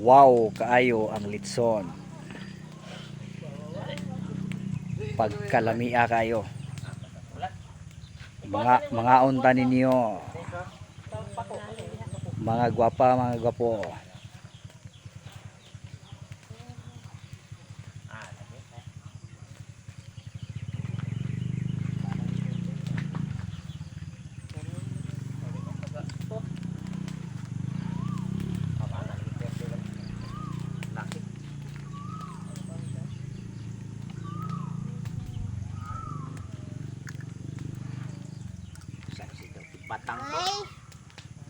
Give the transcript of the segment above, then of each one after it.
Wow, kaayo ang litson. Pagkalamia kayo. Mga unta ninyo. Mga gwapa, mga gwapo. Batang to.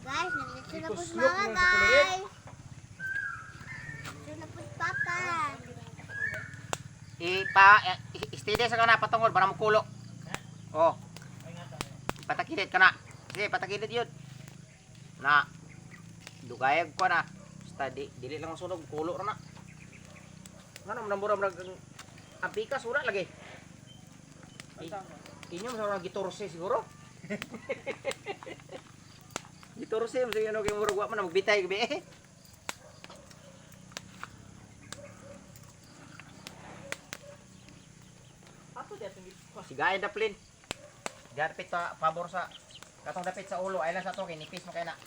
Guys, nandito na po mga guys. Nandito na po papa. Steady sa kana patungod para makulo. Oh. Patakilid kana. Sige, patakilid yun. Na. Dugayag ko na. Steady, dili lang sunog kulo ra na. Ngano man mura apikas ura lagi. Inyong sa gitorse siguro. Gitorse mo sige ano kay murag wa man magbitay gabi eh. Ato dito si gaya daplin. Dapit pa pabor sa katong dapit sa ulo ay lang sa to kay nipis mo kay na.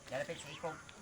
Dapit sa ikog.